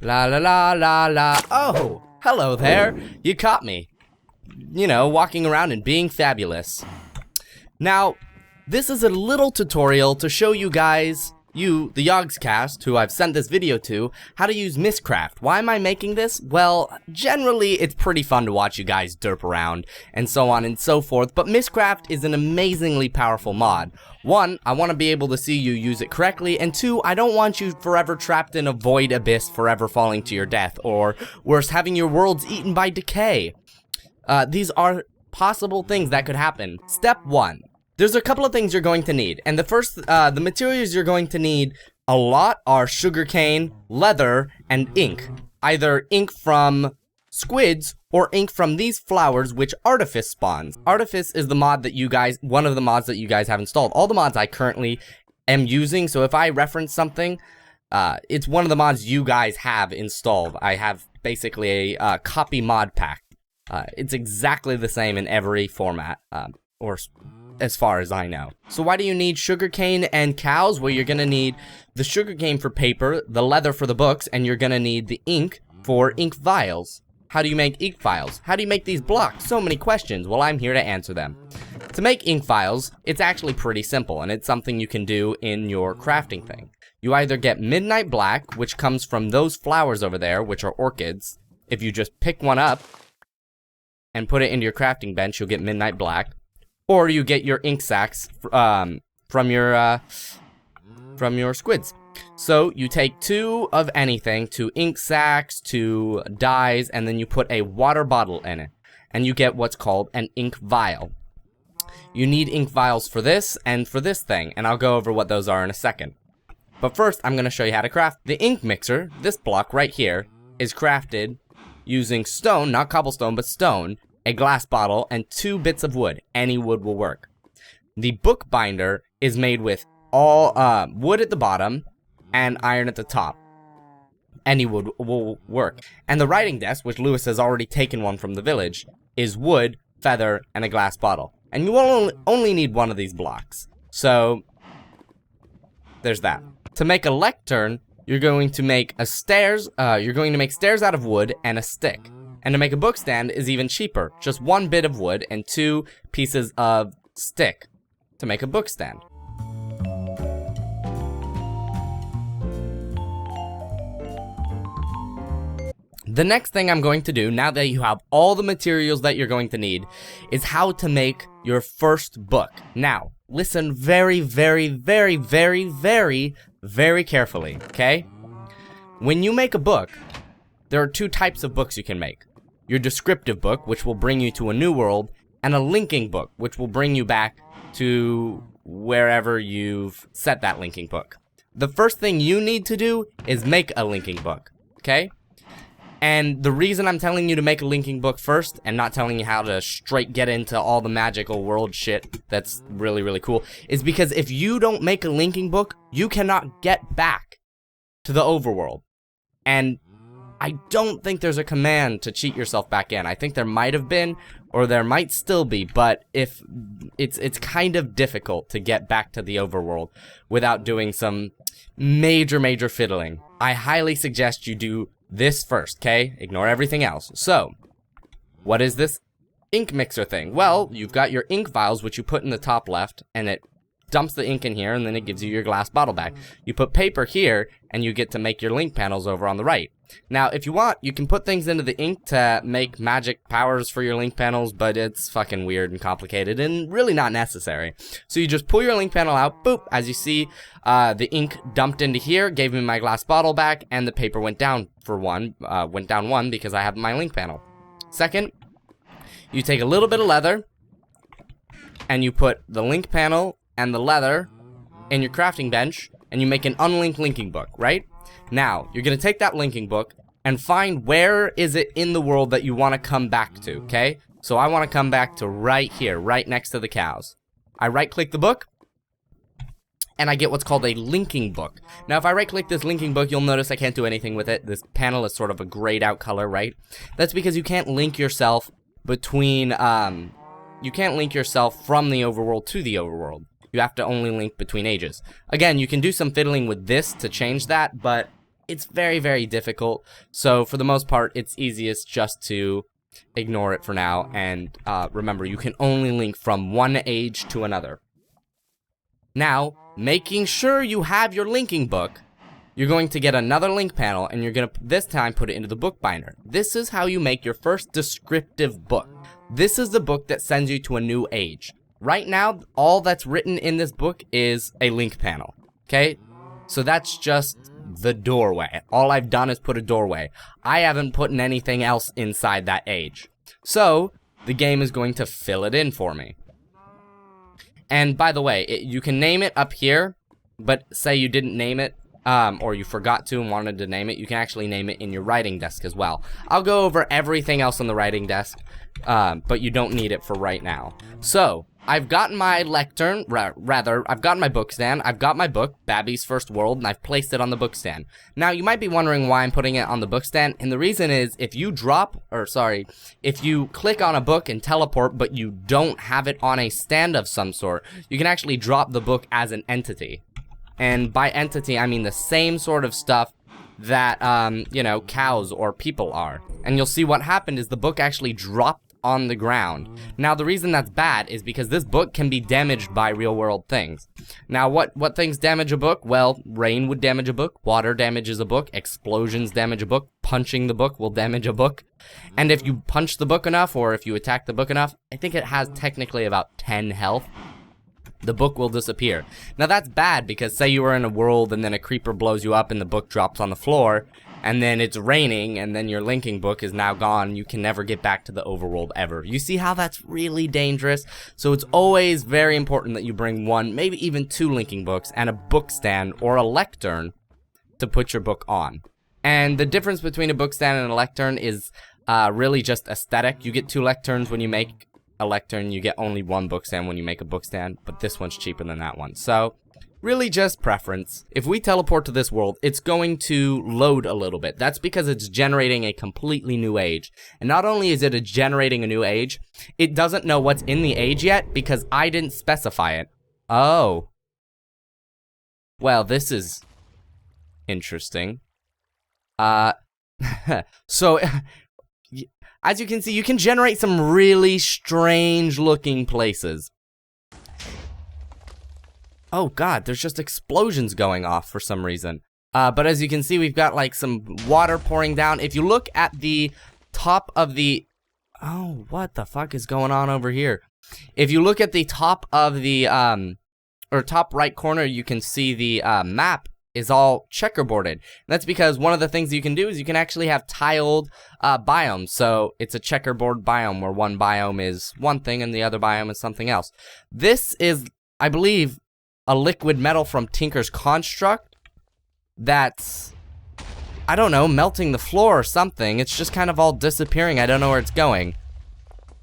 La la la la la. Oh, hello there. You caught me. You know, walking around and being fabulous. Now, this is a little tutorial to show you guys, the Yogscast, who I've sent this video to, how to use Mystcraft. Why am I making this? Well, generally it's pretty fun to watch you guys derp around, and so on and so forth, but Mystcraft is an amazingly powerful mod. One, I want to be able to see you use it correctly, and two, I don't want you forever trapped in a void abyss, forever falling to your death, or worse, having your worlds eaten by decay. These are possible things that could happen. Step 1. There's a couple of things you're going to need, and the materials you're going to need a lot are sugarcane, leather, and ink. Either ink from squids, or ink from these flowers, which Artifice spawns. Artifice is the mod that one of the mods that you guys have installed. All the mods I currently am using, so if I reference something, it's one of the mods you guys have installed. I have basically a copy mod pack. It's exactly the same in every format, or as far as I know. So why do you need sugarcane and cows? Well, you're gonna need the sugarcane for paper, the leather for the books, and you're gonna need the ink for ink vials. How do you make ink vials? How do you make these blocks? So many questions. Well, I'm here to answer them. To make ink vials, it's actually pretty simple, and it's something you can do in your crafting thing. You either get midnight black, which comes from those flowers over there, which are orchids. If you just pick one up and put it into your crafting bench, you'll get midnight black. Or you get your ink sacks from your squids. So you take 2 of anything, 2 ink sacks, 2 dyes, and then you put a water bottle in it. And you get what's called an ink vial. You need ink vials for this and for this thing, and I'll go over what those are in a second. But first, I'm going to show you how to craft. The ink mixer, this block right here, is crafted using stone, not cobblestone, but stone, a glass bottle, and 2 bits of wood. Any wood will work. The Bookbinder is made with all wood at the bottom and iron at the top. Any wood will work. And the writing desk, which Lewis has already taken one from the village, is wood, feather, and a glass bottle. And you will only need one of these blocks. So, there's that. To make a lectern, you're going to make stairs out of wood and a stick. And to make a book stand is even cheaper. Just 1 bit of wood and 2 pieces of stick to make a book stand. The next thing I'm going to do, now that you have all the materials that you're going to need, is how to make your first book. Now, listen very, very, very, very, very, very carefully, okay? When you make a book, there are 2 types of books you can make. Your descriptive book, which will bring you to a new world, and a linking book, which will bring you back to wherever you've set that linking book. The first thing you need to do is make a linking book, okay? And the reason I'm telling you to make a linking book first, and not telling you how to straight get into all the magical world shit that's really, really cool, is because if you don't make a linking book, you cannot get back to the overworld. And I don't think there's a command to cheat yourself back in. I think there might have been, or there might still be, but if it's kind of difficult to get back to the overworld without doing some major fiddling. I highly suggest you do this first, okay? Ignore everything else. So, what is this ink mixer thing? Well, you've got your ink vials, which you put in the top left, and it dumps the ink in here, and then it gives you your glass bottle back. You put paper here, and you get to make your link panels over on the right. Now, if you want, you can put things into the ink to make magic powers for your link panels, but it's fucking weird and complicated and really not necessary. So you just pull your link panel out, boop, as you see, the ink dumped into here, gave me my glass bottle back, and the paper went down one because I have my link panel. Second, you take a little bit of leather, and you put the link panel and the leather in your crafting bench, and you make an unlinked linking book, right? Now, you're going to take that linking book and find where is it in the world that you want to come back to, okay? So I want to come back to right here, right next to the cows. I right-click the book, and I get what's called a linking book. Now, if I right-click this linking book, you'll notice I can't do anything with it. This panel is sort of a grayed-out color, right? That's because you can't link yourself between, you can't link yourself from the overworld to the overworld. You have to only link between ages. Again, you can do some fiddling with this to change that, but it's very, very difficult. So for the most part, it's easiest just to ignore it for now. And remember, you can only link from one age to another. Now, making sure you have your linking book, you're going to get another link panel, and you're going to, this time, put it into the Bookbinder. This is how you make your first descriptive book. This is the book that sends you to a new age. Right now, all that's written in this book is a link panel, okay? So that's just the doorway. All I've done is put a doorway. I haven't put anything else inside that age. So, the game is going to fill it in for me. And by the way, you can name it up here, but say you didn't name it, or you forgot to and wanted to name it, you can actually name it in your writing desk as well. I'll go over everything else on the writing desk, but you don't need it for right now. So, I've gotten my lectern, I've gotten my book stand, I've got my book, Babby's First World, and I've placed it on the book stand. Now, you might be wondering why I'm putting it on the book stand, and the reason is, if you click on a book and teleport, but you don't have it on a stand of some sort, you can actually drop the book as an entity. And by entity, I mean the same sort of stuff that, cows or people are. And you'll see what happened is the book actually dropped on the ground. Now, the reason that's bad is because this book can be damaged by real-world things. Now, what things damage a book? Well, rain would damage a book, water damages a book, explosions damage a book, punching the book will damage a book. And if you punch the book enough, or if you attack the book enough, I think it has technically about 10 health, the book will disappear. Now, that's bad because say you were in a world and then a creeper blows you up and the book drops on the floor, and then it's raining, and then your linking book is now gone. You can never get back to the overworld ever. You see how that's really dangerous? So it's always very important that you bring one, maybe even two linking books, and a book stand or a lectern to put your book on. And the difference between a book stand and a lectern is really just aesthetic. You get two lecterns when you make a lectern. You get only one book stand when you make a book stand, but this one's cheaper than that one. So really just preference. If we teleport to this world, it's going to load a little bit. That's because it's generating a completely new age. And not only is it generating a new age, it doesn't know what's in the age yet because I didn't specify it. Oh. Well, this is interesting. So, as you can see, you can generate some really strange looking places. Oh god, there's just explosions going off for some reason. But as you can see, we've got like some water pouring down. If you look at the top of the... Oh, what the fuck is going on over here? If you look at the top of the, or top right corner, you can see the map is all checkerboarded. That's because one of the things you can do is you can actually have tiled biomes. So it's a checkerboard biome where one biome is one thing and the other biome is something else. This is, I believe, a liquid metal from Tinker's Construct that's, I don't know, melting the floor or something. It's just kind of all disappearing. I don't know where it's going.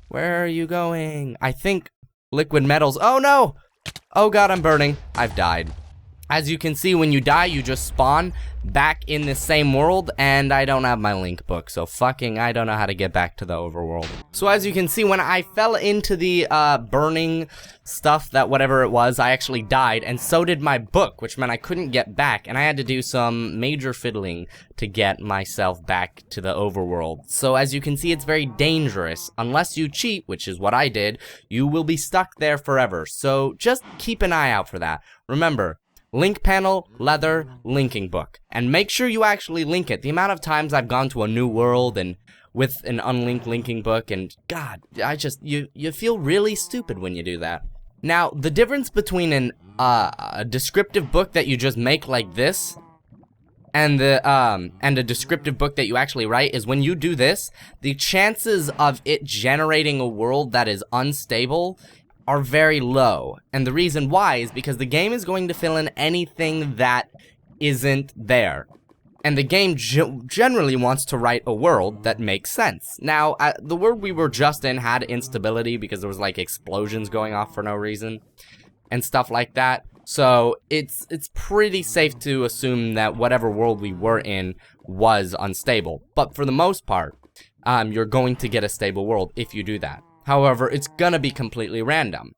Where are you going? I think liquid metals. Oh no! Oh god, I'm burning. I've died. As you can see, when you die, you just spawn back in the same world, and I don't have my link book, so fucking I don't know how to get back to the overworld. So as you can see, when I fell into the burning stuff, that whatever it was, I actually died, and so did my book, which meant I couldn't get back, and I had to do some major fiddling to get myself back to the overworld. So as you can see, it's very dangerous. Unless you cheat, which is what I did, you will be stuck there forever. So just keep an eye out for that. Remember, link panel, leather, linking book. And make sure you actually link it. The amount of times I've gone to a new world and with an unlinked linking book, and god, you feel really stupid when you do that. Now, the difference between a descriptive book that you just make like this and a descriptive book that you actually write is when you do this, the chances of it generating a world that is unstable are very low. And the reason why is because the game is going to fill in anything that isn't there. And the game generally wants to write a world that makes sense. Now, the world we were just in had instability because there was like explosions going off for no reason and stuff like that. So it's pretty safe to assume that whatever world we were in was unstable. But for the most part, you're going to get a stable world if you do that. However, it's gonna be completely random.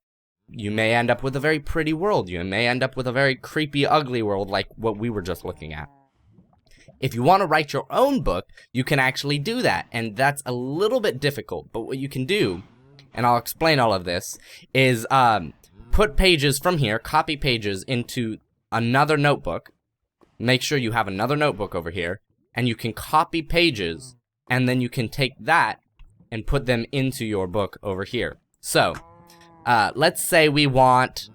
You may end up with a very pretty world. You may end up with a very creepy, ugly world like what we were just looking at. If you want to write your own book, you can actually do that, and that's a little bit difficult. But what you can do, and I'll explain all of this, is put pages from here, copy pages into another notebook. Make sure you have another notebook over here, and you can copy pages, and then you can take that and put them into your book over here. So, let's say we want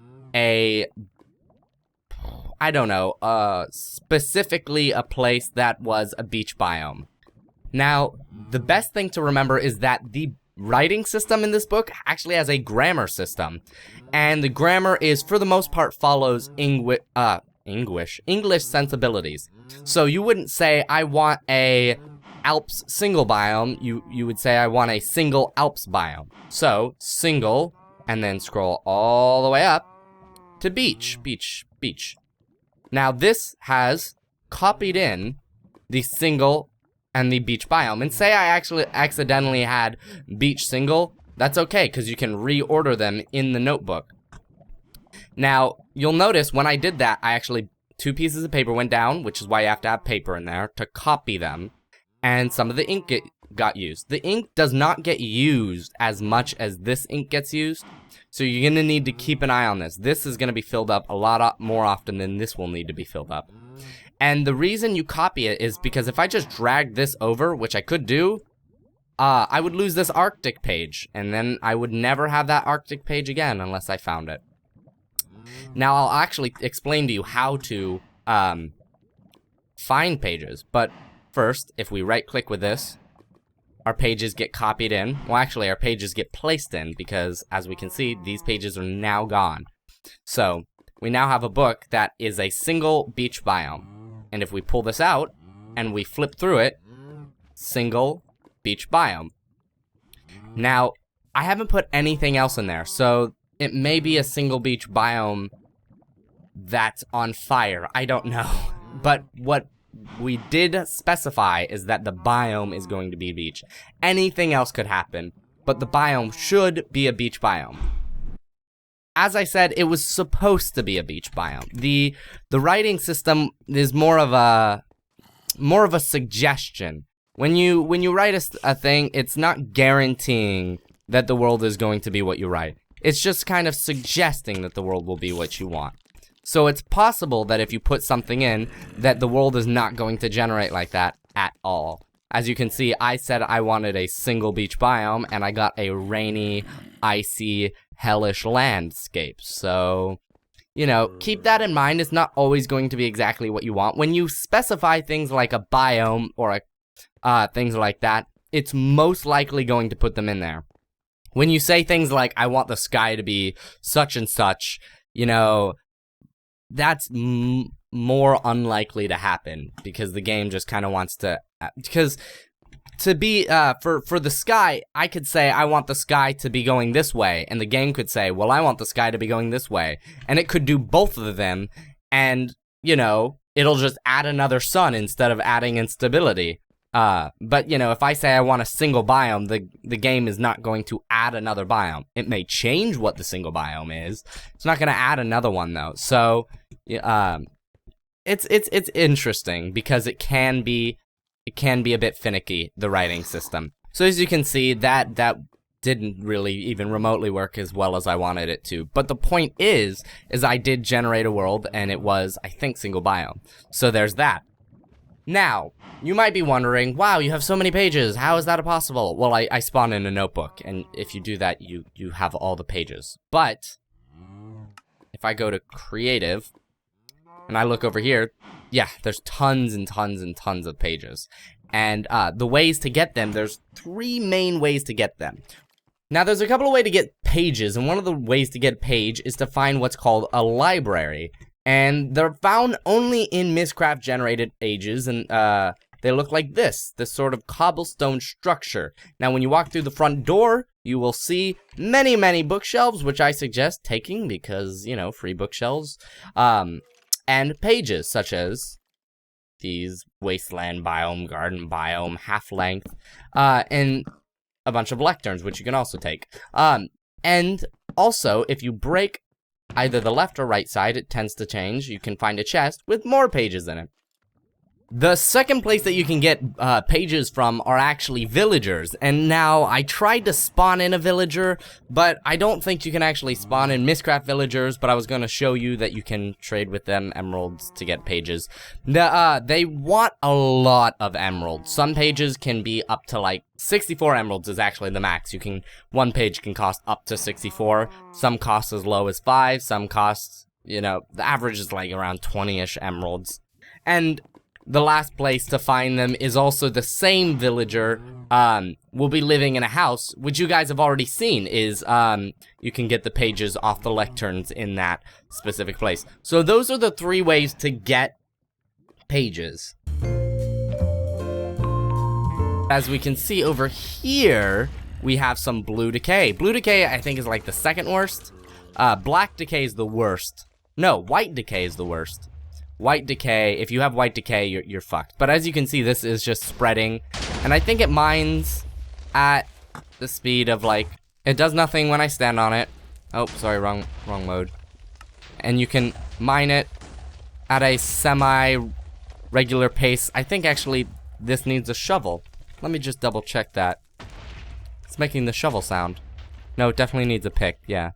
specifically a place that was a beach biome. Now, the best thing to remember is that the writing system in this book actually has a grammar system. And the grammar is, for the most part, follows English sensibilities. So you wouldn't say, I want a Alps single biome. You would say, I want a single Alps biome. So, single, and then scroll all the way up to beach, beach, beach. Now, this has copied in the single and the beach biome. And say I actually accidentally had beach single, that's okay, because you can reorder them in the notebook. Now, you'll notice when I did that, I actually, 2 pieces of paper went down, which is why you have to have paper in there to copy them, and some of the ink got used. The ink does not get used as much as this ink gets used, so you're going to need to keep an eye on this. This is going to be filled up a lot more often than this will need to be filled up. And the reason you copy it is because if I just drag this over, which I could do, I would lose this Arctic page, and then I would never have that Arctic page again unless I found it. Now, I'll actually explain to you how to find pages, but first, if we right-click with this, our pages get copied in. Well, actually, our pages get placed in because, as we can see, these pages are now gone. So, we now have a book that is a single beach biome. And if we pull this out and we flip through it, single beach biome. Now, I haven't put anything else in there, so it may be a single beach biome that's on fire. I don't know. But what we did specify is that the biome is going to be beach. Anything else could happen, but the biome should be a beach biome. As I said, it was supposed to be a beach biome. The writing system is more of a suggestion. When you write a thing, it's not guaranteeing that the world is going to be what you write. It's just kind of suggesting that the world will be what you want. So it's possible that if you put something in, that the world is not going to generate like that at all. As you can see, I said I wanted a single beach biome, and I got a rainy, icy, hellish landscape. So, you know, keep that in mind. It's not always going to be exactly what you want. When you specify things like a biome or things like that, it's most likely going to put them in there. When you say things like, I want the sky to be such and such, you know, that's more unlikely to happen because the game just kind of wants to, because to be, for the sky, I could say, I want the sky to be going this way, and the game could say, well, I want the sky to be going this way, and it could do both of them, and, you know, it'll just add another sun instead of adding instability. But, you know, if I say I want a single biome, the game is not going to add another biome. It may change what the single biome is. It's not going to add another one, though. So, it's interesting because it can be a bit finicky, the writing system. So as you can see, that didn't really even remotely work as well as I wanted it to. But the point is I did generate a world, and it was, I think, single biome. So there's that. Now, you might be wondering, wow, you have so many pages. How is that possible? Well, I spawn in a notebook, and if you do that, you have all the pages. But if I go to creative, and I look over here, yeah, there's tons and tons and tons of pages. And the ways to get them, there's 3 main ways to get them. Now, there's a couple of ways to get pages, and one of the ways to get a page is to find what's called a library. And they're found only in Mystcraft generated pages, and they look like this sort of cobblestone structure. Now, when you walk through the front door, you will see many, many bookshelves, which I suggest taking because, you know, free bookshelves. And pages, such as these wasteland biome, garden biome, half-length, and a bunch of lecterns, which you can also take. And also, if you break either the left or right side, it tends to change. You can find a chest with more pages in it. The second place that you can get pages from are actually villagers, and now I tried to spawn in a villager, but I don't think you can actually spawn in Mystcraft villagers, but I was going to show you that you can trade with them emeralds to get pages. They want a lot of emeralds. Some pages can be up to like 64 emeralds is actually the max. One page can cost up to 64. Some cost as low as 5, some cost, the average is like around 20-ish emeralds. And the last place to find them is also the same villager will be living in a house, which you guys have already seen is you can get the pages off the lecterns in that specific place. So those are the 3 ways to get pages. As we can see over here, we have some blue decay. Blue decay, I think, is like the second worst. Black decay is the worst. No, white decay is the worst. White decay, if you have white decay, you're fucked. But as you can see, this is just spreading. And I think it mines at the speed of like, it does nothing when I stand on it. Oh, sorry, wrong mode. And you can mine it at a semi-regular pace. I think actually this needs a shovel. Let me just double check that. It's making the shovel sound. No, it definitely needs a pick, yeah.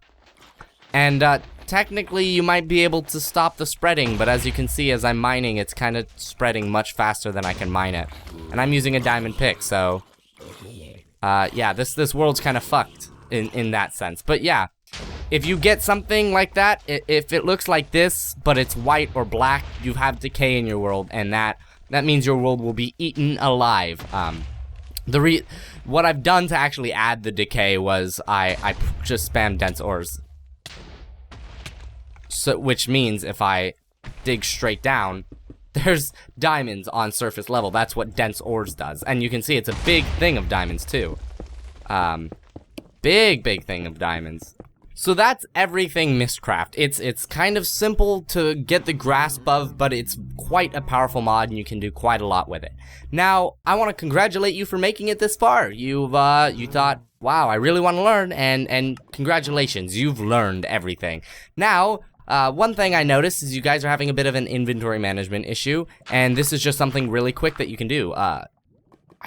And technically you might be able to stop the spreading, but as you can see, as I'm mining, it's kind of spreading much faster than I can mine it. And I'm using a diamond pick, so yeah, this world's kind of fucked in that sense. But yeah, if you get something like that, if it looks like this, but it's white or black, you have decay in your world, and that means your world will be eaten alive. What I've done to actually add the decay was I just spam dense ores. So, which means if I dig straight down, there's diamonds on surface level. That's what dense ores does. And you can see it's a big thing of diamonds too. Big thing of diamonds. So that's everything Mystcraft. It's kind of simple to get the grasp of, but it's quite a powerful mod and you can do quite a lot with it. Now, I want to congratulate you for making it this far. You thought, wow, I really want to learn, and congratulations, you've learned everything. Now, one thing I noticed is you guys are having a bit of an inventory management issue, and this is just something really quick that you can do. I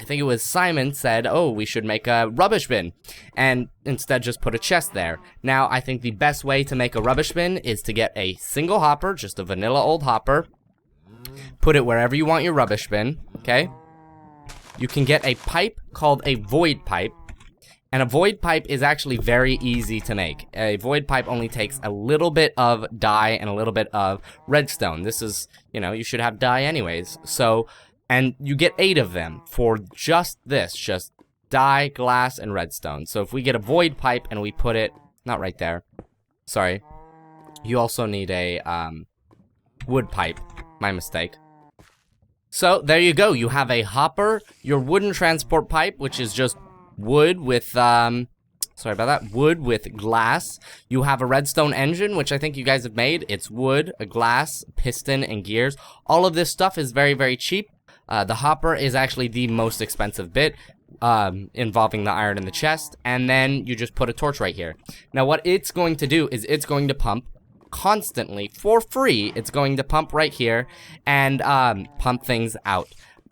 think it was Simon said, oh, we should make a rubbish bin, and instead just put a chest there. Now, I think the best way to make a rubbish bin is to get a single hopper, just a vanilla old hopper, put it wherever you want your rubbish bin, okay? You can get a pipe called a void pipe, and a void pipe is actually very easy to make. A void pipe only takes a little bit of dye and a little bit of redstone. This is, you should have dye anyways. So, and you get 8 of them for just this, just dye, glass, and redstone. So if we get a void pipe and we put it, not right there, sorry. You also need a wood pipe, my mistake. So there you go, you have a hopper, your wooden transport pipe, which is just wood with, sorry about that, wood with glass. You have a redstone engine, which I think you guys have made. It's wood, a glass, piston, and gears. All of this stuff is very cheap. The hopper is actually the most expensive bit, involving the iron in the chest, and then you just put a torch right here. Now what it's going to do is it's going to pump constantly, for free. It's going to pump right here and pump things out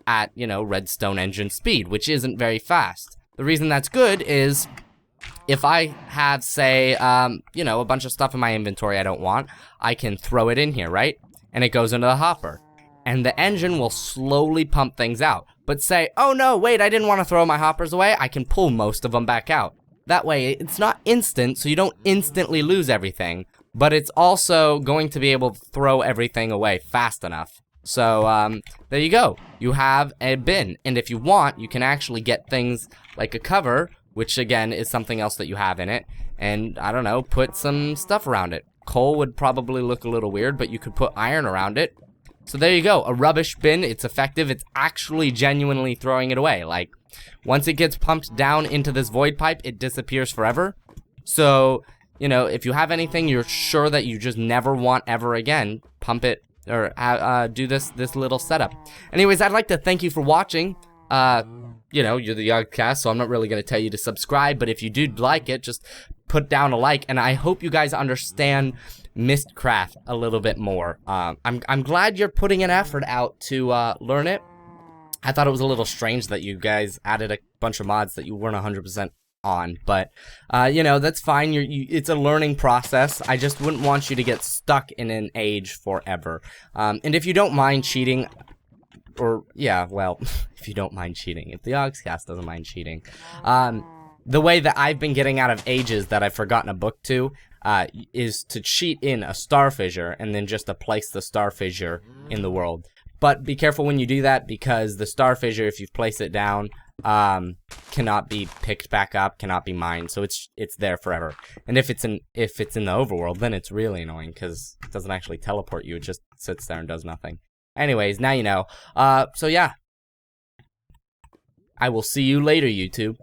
at, redstone engine speed, which isn't very fast. The reason that's good is if I have, say, a bunch of stuff in my inventory I don't want, I can throw it in here, right? And it goes into the hopper. And the engine will slowly pump things out. But say, oh no, wait, I didn't want to throw my hoppers away, I can pull most of them back out. That way, it's not instant, so you don't instantly lose everything, but it's also going to be able to throw everything away fast enough. So, there you go. You have a bin, and if you want, you can actually get things like a cover, which again is something else that you have in it, and, I don't know, put some stuff around it. Coal would probably look a little weird, but you could put iron around it. So there you go, a rubbish bin, it's effective, it's actually genuinely throwing it away. Like, once it gets pumped down into this void pipe, it disappears forever. So, if you have anything you're sure that you just never want ever again, pump it, or do this little setup. Anyways, I'd like to thank you for watching. You're the Yogcast, so I'm not really going to tell you to subscribe, but if you do like it, just put down a like, and I hope you guys understand Mystcraft a little bit more. I'm glad you're putting an effort out to learn it. I thought it was a little strange that you guys added a bunch of mods that you weren't 100% on, but you know, that's fine. It's a learning process. I just wouldn't want you to get stuck in an age forever. And if you don't mind cheating, or yeah, well, if you don't mind cheating, if the Ogscast doesn't mind cheating, the way that I've been getting out of ages that I've forgotten a book to is to cheat in a star fissure and then just to place the star fissure in the world. But be careful when you do that, because the star fissure, if you place it down, cannot be picked back up, cannot be mined, so it's there forever. And if it's in the overworld, then it's really annoying because it doesn't actually teleport you; it just sits there and does nothing. Anyways, now you know. So yeah, I will see you later, YouTube.